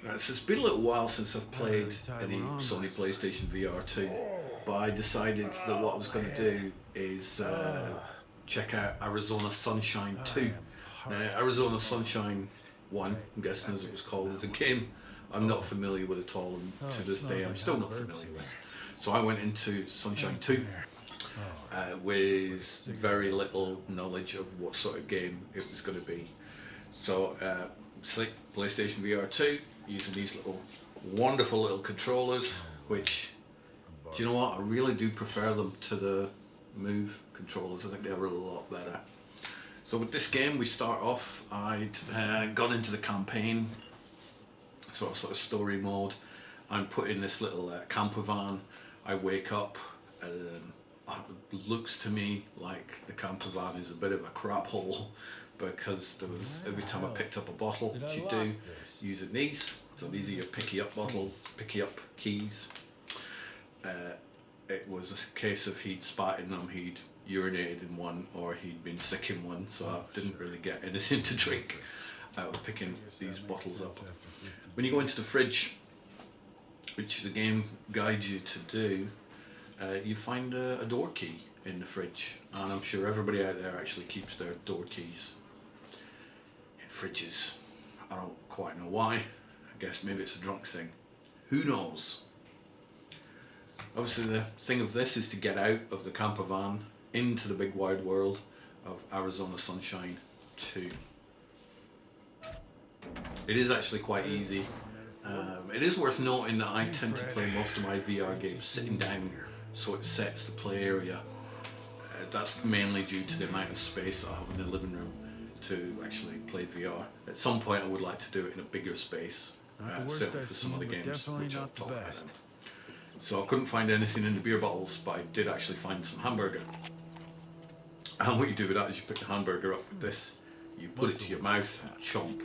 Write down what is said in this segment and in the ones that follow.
Right, so it's been a little while since I've played any Sony PlayStation VR2, but I decided that what I was going to do is check out Arizona Sunshine 2. Now, Arizona Sunshine 1, I'm guessing as it was called, is a game I'm not familiar with at all, and to this day I'm still not familiar with. So I went into Sunshine 2 with very little knowledge of what sort of game it was going to be. So, slick PlayStation VR2 using these little wonderful little controllers, which, do you know what? I really do prefer them to the Move controllers. I think they're a lot better. So with this game, we start off. I'd gone into the campaign, sort of story mode. I'm put in this little camper van. I wake up. It looks to me like the camper van is a bit of a crap hole because there was every time I picked up a bottle, which you do using these. So these are your picky up bottles, picky up keys. It was a case of he'd spat in them, he'd urinated in one, or he'd been sick in one, so I didn't really get anything to drink out of picking these bottles up. When you go into the fridge, which the game guides you to do, you find a door key in the fridge, and I'm sure everybody out there actually keeps their door keys in fridges. I don't quite know why. I guess maybe it's a drunk thing. Who knows? Obviously the thing of this is to get out of the camper van into the big wide world of Arizona Sunshine 2. It is actually quite easy. It is worth noting that I tend to play most of my VR games sitting down, so it sets the play area. That's mainly due to the amount of space I have in the living room to actually play VR. At some point I would like to do it in a bigger space, certainly for some of the games which I'll talk about then. So I couldn't find anything in the beer bottles, but I did actually find some hamburger. And what you do with that is you pick the hamburger up with this, you put it to your mouth and chomp.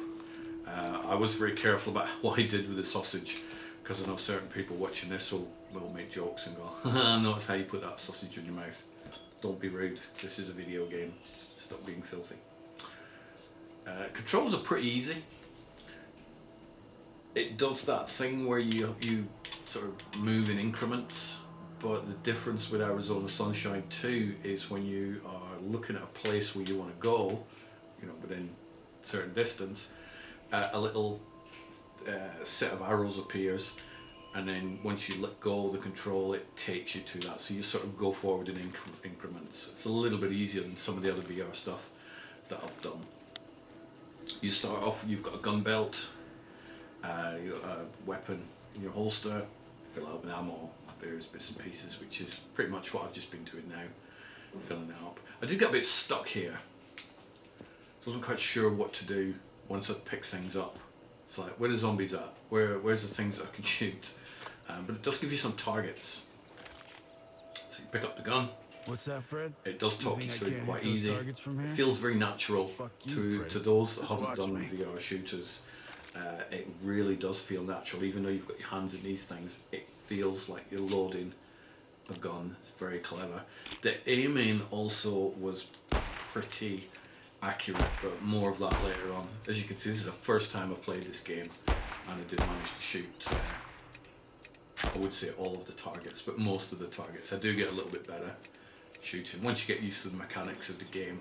I was very careful about what I did with the sausage, because I know certain people watching this will make jokes and go, no, that's how you put that sausage in your mouth. Don't be rude, this is a video game, stop being filthy. Controls are pretty easy. It does that thing where you sort of move in increments, but the difference with Arizona Sunshine 2 is when you are looking at a place where you want to go, within a certain distance, a little set of arrows appears, and then once you let go of the control, it takes you to that. So you sort of go forward in increments. It's a little bit easier than some of the other VR stuff that I've done. You start off, you've got a gun belt, you've got a weapon in your holster, fill it up with ammo, various bits and pieces, which is pretty much what I've just been doing now, filling it up. I did get a bit stuck here. I wasn't quite sure what to do once I'd picked things up. It's like, where are the zombies at? Where's the things that I can shoot? But it does give you some targets. So you pick up the gun. What's that, Fred? It does talk you through quite easy. It feels very natural to those that haven't done VR shooters. It really does feel natural, even though you've got your hands in these things. It feels like you're loading a gun. It's very clever. The aiming also was pretty accurate, but more of that later on. As you can see, this is the first time I've played this game, and I did manage to shoot, I would say all of the targets, but most of the targets. I do get a little bit better shooting. Once you get used to the mechanics of the game,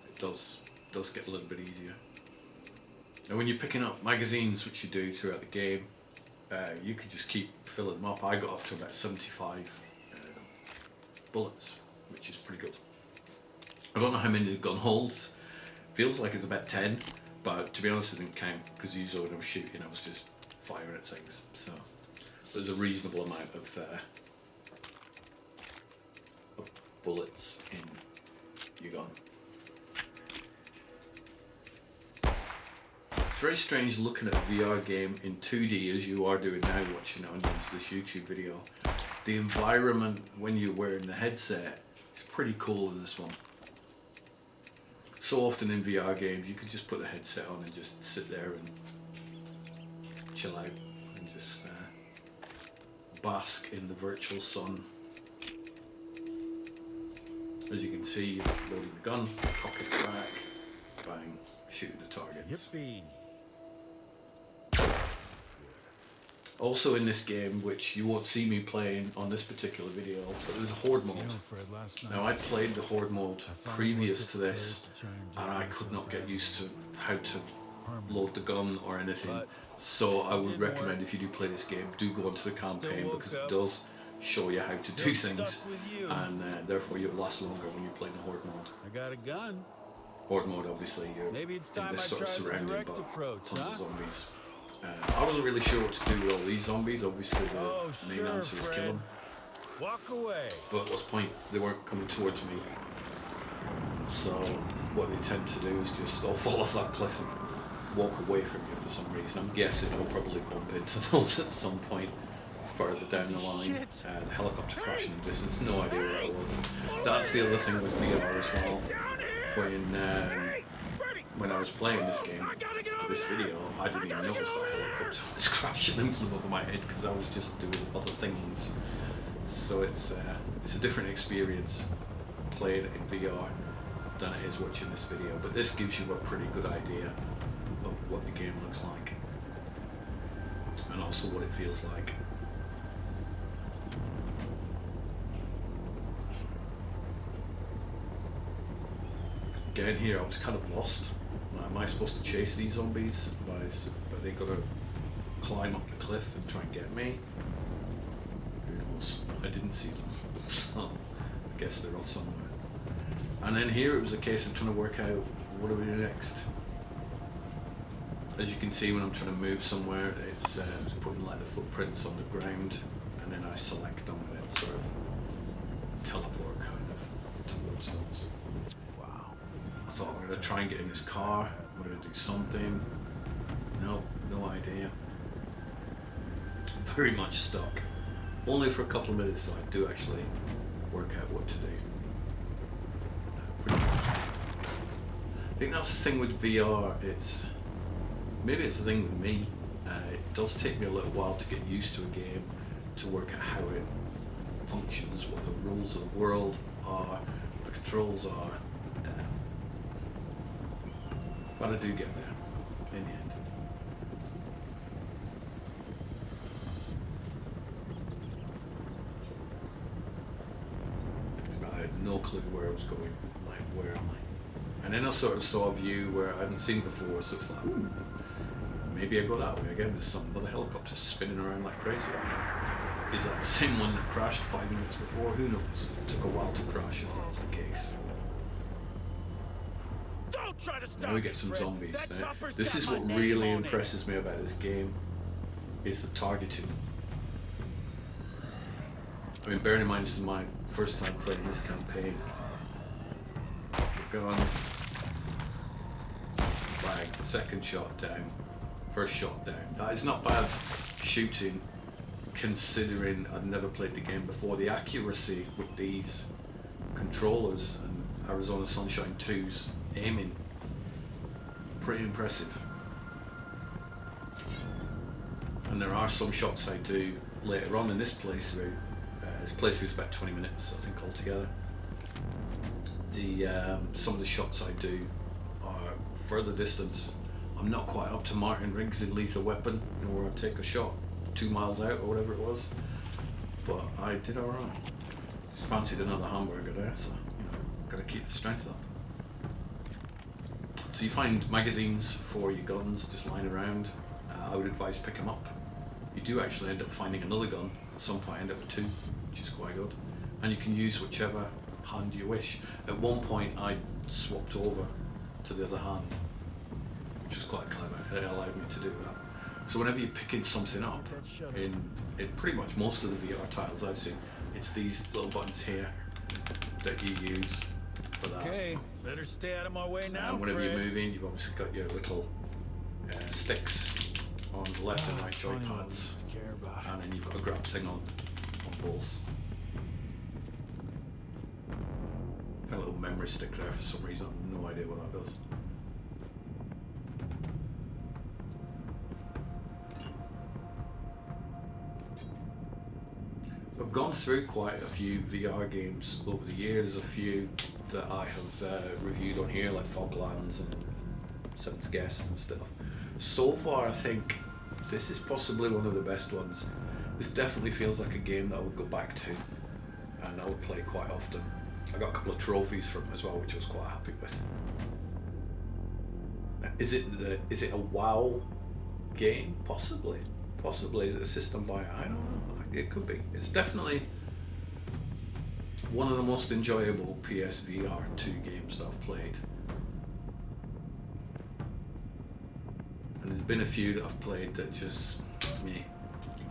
it does get a little bit easier. And when you're picking up magazines, which you do throughout the game, you can just keep filling them up. I got up to about 75 bullets, which is pretty good. I don't know how many the gun holds. Feels like it's about 10, but to be honest I didn't count, because usually when I was shooting I was just firing at things. So there's a reasonable amount of bullets in your gun. It's very strange looking at a VR game in 2D as you are doing now, watching it on this YouTube video. The environment when you're wearing the headset is pretty cool in this one. So often in VR games you can just put the headset on and just sit there and chill out and just bask in the virtual sun. As you can see, you're loading the gun, cock it back, bang, shooting the targets. Yippee. Also in this game, which you won't see me playing on this particular video, but there's a horde mode. Now I played the horde mode previous to this, and I could not get used to how to load the gun or anything. So I would recommend, if you do play this game, do go into the campaign, because it does show you how to do things, and therefore you'll last longer when you're playing the horde mode. I got a gun. Horde mode, obviously, you're in this sort of surrounded by tons of zombies. I wasn't really sure what to do with all these zombies. Obviously, the main answer is kill them. Walk away. But what's the point? They weren't coming towards me. So what they tend to do is just all fall off that cliff and walk away from you for some reason. I'm guessing I'll probably bump into those at some point further down the line. The helicopter crashing in the distance, no idea what it was. That's the other thing with VR as well. When I was playing this game for this video, I didn't even notice that helicopter was crashing and flew over my head, because I was just doing other things. So it's a different experience playing it in VR than it is watching this video. But this gives you a pretty good idea of what the game looks like, and also what it feels like. Again, here I was kind of lost. Am I supposed to chase these zombies? But they gotta climb up the cliff and try and get me? Who knows? I didn't see them, so I guess they're off somewhere. And then here it was a case of trying to work out what do we do next. As you can see, when I'm trying to move somewhere, it's putting like the footprints on the ground, and then I select them and it sort of teleport kind of towards those. I thought I'm going to try and get in this car, I'm going to do something. No idea. Very much stuck. Only for a couple of minutes though, I do actually work out what to do. I think that's the thing with VR, maybe it's the thing with me, it does take me a little while to get used to a game, to work out how it functions, what the rules of the world are, what the controls are. But I do get there in the end. I had no clue where I was going. Like, where am I? And then I sort of saw a view where I hadn't seen before, so it's like, ooh, maybe I go that way again. There's some other helicopter spinning around like crazy up there. Is that the same one that crashed 5 minutes before? Who knows? It took a while to crash, if that's the case. Now we get some zombies. Now, this is what really impresses me about this game, is the targeting. I mean, bearing in mind this is my first time playing this campaign. We're gone. Bang. Second shot down. First shot down. That is not bad shooting, considering I'd never played the game before. The accuracy with these controllers and Arizona Sunshine 2's aiming, pretty impressive. And there are some shots I do later on in this playthrough. This playthrough is about 20 minutes, I think, altogether. Some of the shots I do are further distance. I'm not quite up to Martin Riggs in Lethal Weapon, you know, where I take a shot 2 miles out or whatever it was. But I did alright. Just fancied another hamburger there, so you know, gotta keep the strength up. So you find magazines for your guns just lying around. I would advise pick them up. You do actually end up finding another gun. At some point I end up with 2, which is quite good. And you can use whichever hand you wish. At one point I swapped over to the other hand, which was quite clever. It allowed me to do that. So whenever you're picking something up, in pretty much most of the VR titles I've seen, it's these little buttons here that you use for that. Okay, better stay out of my way now. And whenever you're moving, you've obviously got your little sticks on the left and right joypads, and then you've got a grab thing on both. A little memory stick there for some reason. I have no idea what that does. So I've gone through quite a few VR games over the years. A few that I have reviewed on here, like Foglands and Seventh Guest and stuff. So far, I think This is possibly one of the best ones. This definitely feels like a game that I would go back to, and I would play quite often. I got a couple of trophies from it as well, which I was quite happy with. Is it a WoW game? Possibly. Possibly. Is it a system buyer? I don't know. It could be. It's definitely one of the most enjoyable PSVR2 games that I've played. And there's been a few that I've played that just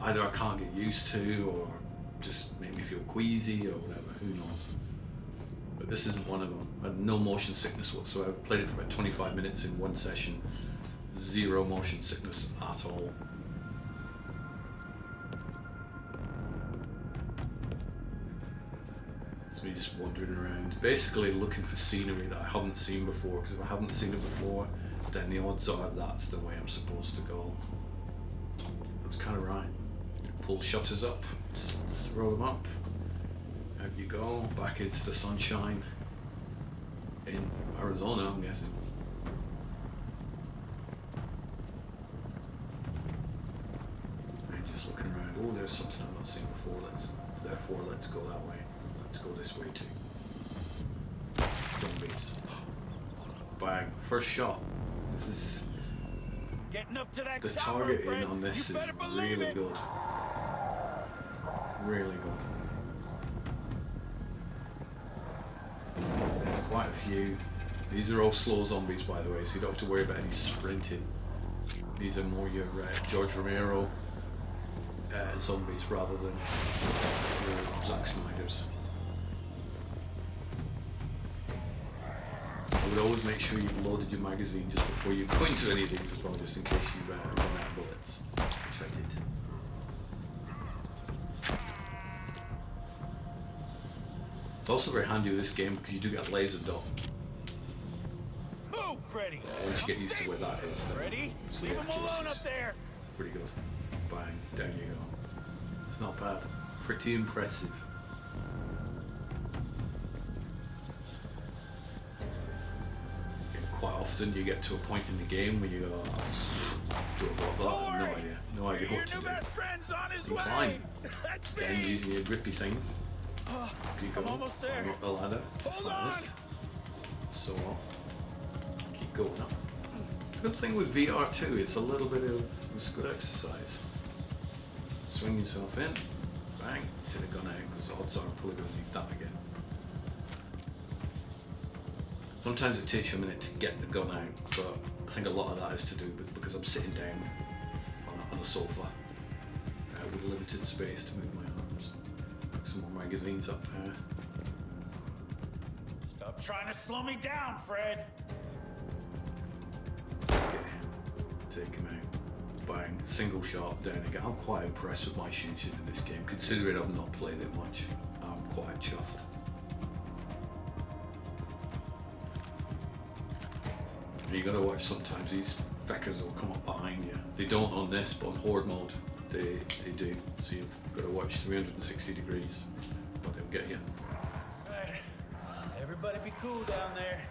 either I can't get used to or just make me feel queasy or whatever, who knows. But this isn't one of them. I had no motion sickness whatsoever. Played it for about 25 minutes in one session. Zero motion sickness at all. It's me just wandering around, basically looking for scenery that I haven't seen before, because if I haven't seen it before, then the odds are that's the way I'm supposed to go. That's kind of right. Pull shutters up, throw them up. Out you go, back into the sunshine in Arizona, I'm guessing. And just looking around. Oh, there's something I've not seen before. Therefore, let's go that way. Let's go this way too. Zombies. Bang! First shot. This is. Getting up to that The chopper, targeting friend. on this You is better believe really it. good. Really good. There's quite a few. These are all slow zombies, by the way, so you don't have to worry about any sprinting. These are more your George Romero zombies rather than your Zack Snyder's. I would always make sure you've loaded your magazine just before you go into any of these as well, just in case you run out of bullets, which I did. It's also very handy with this game because you do get a laser dot. Move, Freddy. Once you get used to where that is, then Ready? so Leave yeah, him alone this is up there. pretty good. Bang, down you go. It's not bad. Pretty impressive. Quite often you get to a point in the game where you go, no idea what to do. Best friend's on his You way. climb. That's Then me. using your grippy things, you go I'm almost there. up the ladder, just Hold like on. this. So on. Keep going up. The good thing with VR2, it's a little bit of it's good exercise. Swing yourself in, bang, to the gun out, because odds are I'm probably going to need that again. Sometimes it takes you a minute to get the gun out, but I think a lot of that is to do because I'm sitting down on a sofa with limited space to move my arms. Some more magazines up there. Stop trying to slow me down, Fred. Let's get him. Take him out. Bang. Single shot down again. I'm quite impressed with my shooting in this game, considering I've not played it much. I'm quite chuffed. You gotta watch sometimes these feckers will come up behind you. They don't on this, but on horde mode they do. So you've gotta watch 360 degrees or they'll get you. Right. Everybody be cool down there.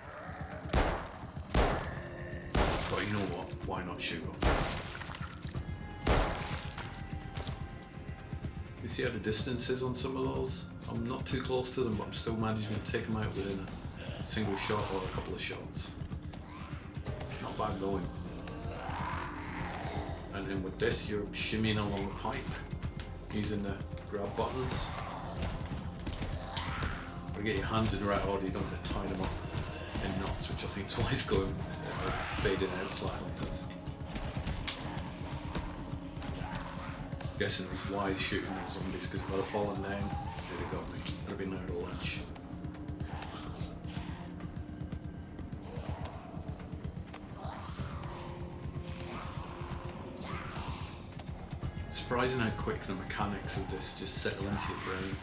But you know what? Why not shoot them? You see how the distance is on some of those? I'm not too close to them, but I'm still managing to take them out within a single shot or a couple of shots. Not bad going. And then with this, you're shimmying along the pipe, using the grab buttons. Gotta get your hands in the right order, you don't want to tie them up in knots, which I think is why it's going fading out slightly. So it's guessing it was wise shooting those zombies, because if I'd have fallen down, they'd have got me. I'd have been out of lunch. Surprising how quick the mechanics of this just settle into your brain.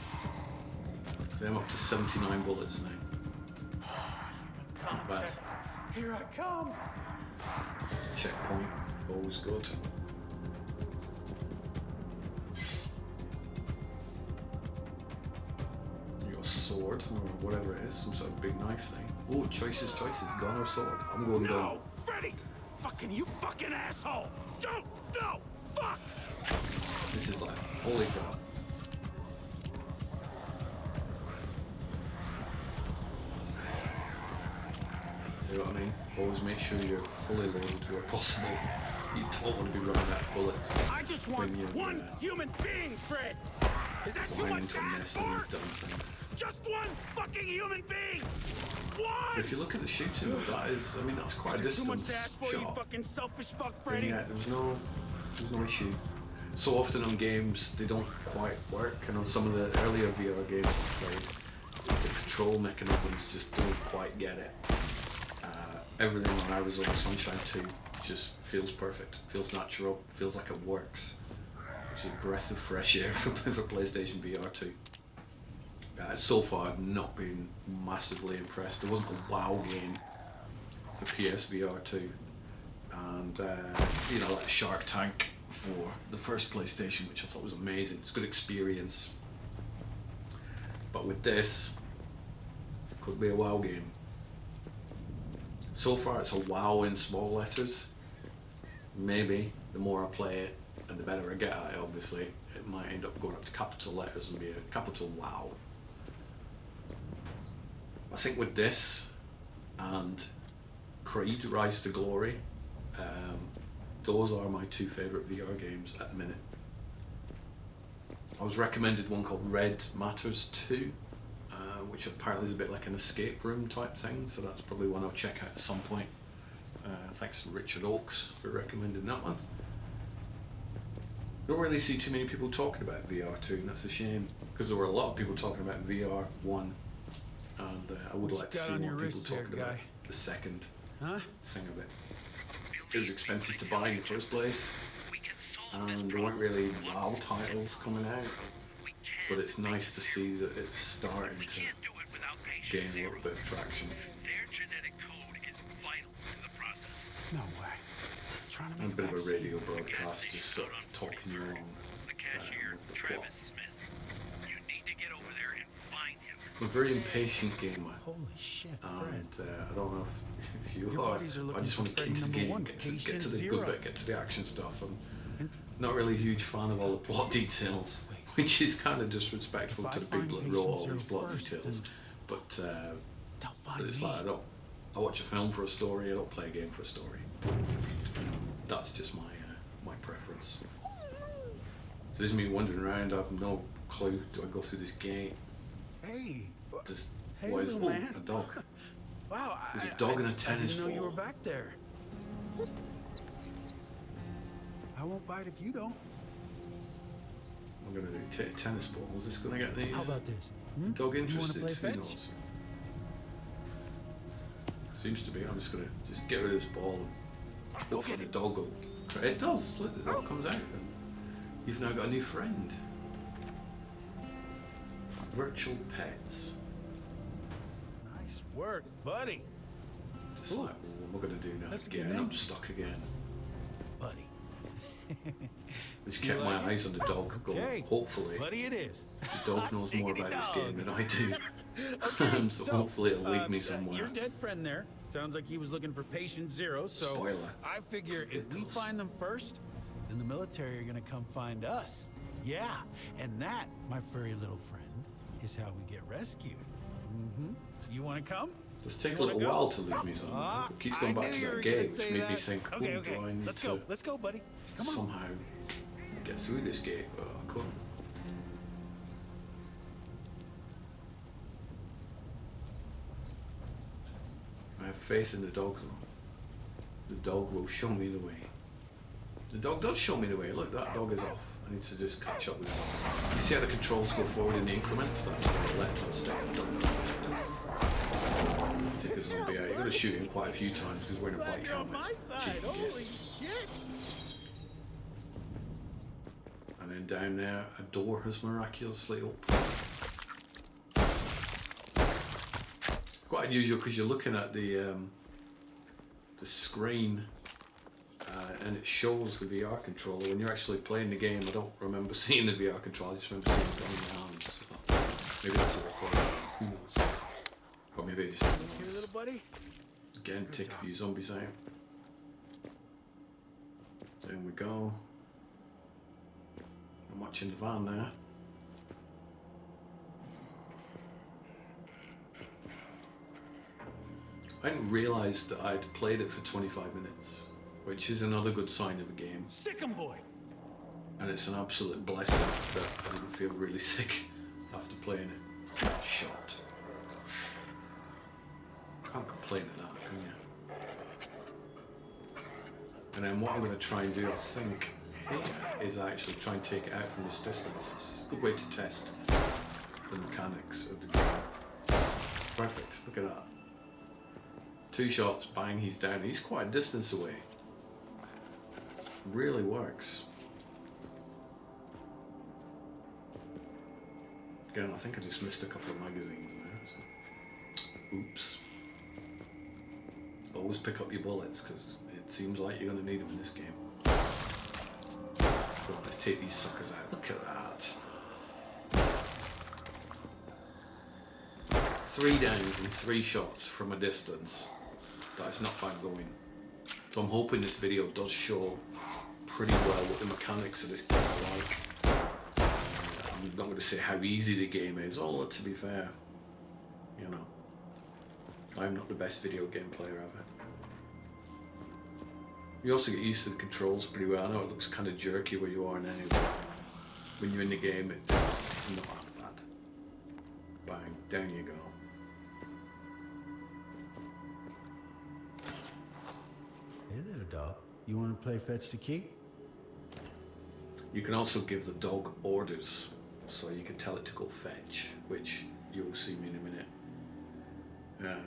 So I'm up to 79 bullets now. Not bad. Here I come. Checkpoint, always good. You got a sword, or whatever it is, some sort of big knife thing. Oh, choices, gun or sword. I'm going gun. No, Freddy! You fucking asshole! Don't! No! Holy crap. See what I mean? Always make sure you're fully loaded where possible. You don't want to be running out of bullets. I just want one human being, Fred! Is that too much to ask for? Just one fucking human being! One! If you look at the shooting, that is, I mean, that's quite a distance too much to ask for, shot. you fucking selfish fuck, And Freddy? yeah, there's no issue. So often on games, they don't quite work, and on some of the earlier VR games I've played, the control mechanisms just don't quite get it. Everything on Arizona Sunshine 2 just feels perfect, feels natural, feels like it works. It's a breath of fresh air for PlayStation VR2. So far I've not been massively impressed. There wasn't a WoW game for PSVR2, and you know, like Shark Tank for the first PlayStation, which I thought was amazing. It's a good experience. But with this, it could be a WoW game. So far it's a WoW in small letters. Maybe the more I play it and the better I get at it, obviously, it might end up going up to capital letters and be a capital WoW. I think with this and Creed Rise to Glory, those are my two favourite VR games at the minute. I was recommended one called Red Matters 2, which apparently is a bit like an escape room type thing, so that's probably one I'll check out at some point. Thanks to Richard Oakes for recommending that one. Don't really see too many people talking about VR2, and that's a shame, because there were a lot of people talking about VR1, and I would like to see more people talking about the second thing of it. It was expensive to buy in the first place, and there weren't really WoW titles coming out, but it's nice to see that it's starting to gain a little bit of traction. Their genetic code is vital to the process. No way. Trying to And make a bit of a radio broadcast, just sort of talking you along the cashier, with the plot. Travis Smith. You need to get over there and find him. I'm a very impatient gamer. Holy shit, And I don't know if you Your are. buddies are I looking just for want to get Freddy into the number game, one, get to the patient good zero. bit, get to the action stuff. I'm not really a huge fan of all the plot details, which is kind of disrespectful to the people that wrote all these plot details. But it's like I watch a film for a story, I don't play a game for a story. That's just my preference. So this is me wandering around, I have no clue. Do I go through this gate? Hey. Why is little man. a dog? Wow. There's a dog and a tennis I didn't know you ball. were back there. I won't bite if you don't. I'm gonna do tennis ball. Is this gonna get the How about this? dog interested? You wanna play Who fetch? knows? Seems to be. I'm just gonna get rid of this ball and go for the dog. It does. Look, the dog comes out, and you've now got a new friend. Virtual pets. Nice work, buddy. Just like, what am I gonna do now? That's a good Again, name. I'm stuck again. Buddy. Just kept my eyes on the dog. Okay. Hopefully, Buddy it is. the dog knows more about this game than I do. Okay, so hopefully it'll lead me somewhere. Your dead friend there. Sounds like he was looking for patient zero, so Spoiler. I figure if It we does. find them first, then the military are gonna come find us. Yeah, and that, my furry little friend, is how we get rescued. You wanna come? Let's take a You wanna little go? while to lead me somewhere. It keeps going I back knew to you were that gonna gate, which say made me that. think, Okay, do I need let's to go. Let's go, buddy. Come on. somehow get through this gate? But I couldn't. I have faith in the dog though. The dog will show me the way. The dog does show me the way. Look, that dog is off. I need to just catch up with it. You see how the controls go forward in the increments? That's the left hand stick. Take a zombie out. You've got to shoot him quite a few times because we're in a bike You're on helmet. my side. Cheeky git. Holy shit. And then down there, a door has miraculously opened. Quite unusual because you're looking at the screen and it shows the VR controller. When you're actually playing the game, I don't remember seeing the VR controller, I just remember seeing it on my hands. Maybe that's a recording, who knows. Or maybe it's just Here, little buddy. again, take a few zombies out. There we go. I might much in the van there. I didn't realise that I'd played it for 25 minutes, which is another good sign of a game. Sick 'em, boy. And it's an absolute blessing that I didn't feel really sick after playing it. Shot. Can't complain at that, can you? And then what I'm going to try and do, I think, here is actually try and take it out from this distance. It's a good way to test the mechanics of the game. Perfect, look at that. 2 shots, bang, he's down. He's quite a distance away. Really works. Again, I think I just missed a couple of magazines there. So. Oops. Always pick up your bullets, because it seems like you're going to need them in this game. Go on, let's take these suckers out. Look at that. 3 down in 3 shots from a distance. That is not bad going. So I'm hoping this video does show pretty well what the mechanics of this game are like. I'm not going to say how easy the game is, although to be fair, you know, I'm not the best video game player ever. You also get used to the controls pretty well. I know it looks kind of jerky where you are now, but when you're in the game, it's not that bad. Bang, down you go. Hey, little dog. You want to play fetch the key? You can also give the dog orders, so you can tell it to go fetch, which you will see me in a minute.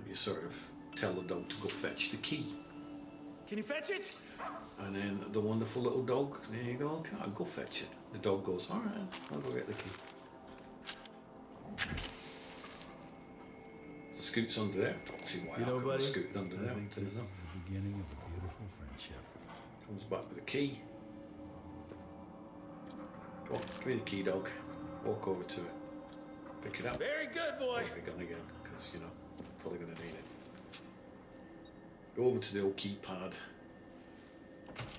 You sort of tell the dog to go fetch the key. Can you fetch it? And then the wonderful little dog, there you go, can I go fetch it? The dog goes, alright, I'll go get the key. Scoots under there. Don't see why I couldn't scoot under there. I think this is the beginning of a beautiful friendship. Comes back with the key. Go on, give me the key, dog. Walk over to it. Pick it up. Very good, boy. Put the gun again, because, you know, probably going to need it. Go over to the old keypad.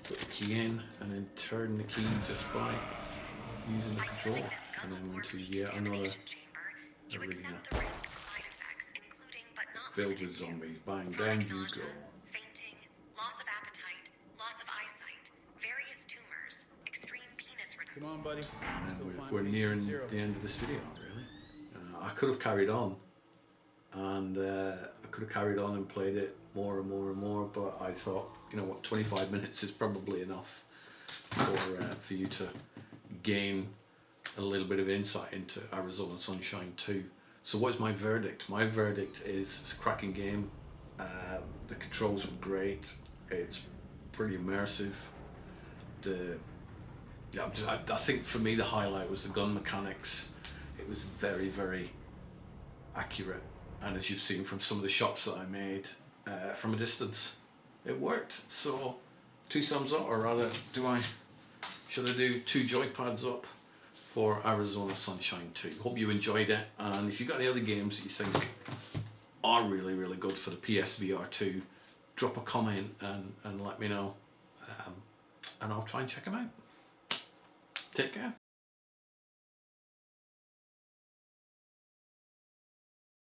Put the key in, and then turn the key just by using the control. And then into yet another arena. Filled with zombies. Bang, down you go. Fainting, loss of appetite, loss of eyesight, various tumors, extreme penis reduction. Come on, buddy. Let's go find We're nearing patient 0. the end of this video, really. I could have carried on, and I could have carried on and played it more and more and more, but I thought, you know what, 25 minutes is probably enough for you to gain a little bit of insight into Arizona Sunshine 2. So what's my verdict? My verdict is it's a cracking game. The controls were great. It's pretty immersive. I think for me the highlight was the gun mechanics. It was very, very accurate, and as you've seen from some of the shots that I made from a distance, it worked. So 2 thumbs up, or rather, should I do 2 joypads up for Arizona Sunshine 2. Hope you enjoyed it, and if you've got any other games that you think are really, really good for the PS VR2, drop a comment and let me know, and I'll try and check them out. Take care.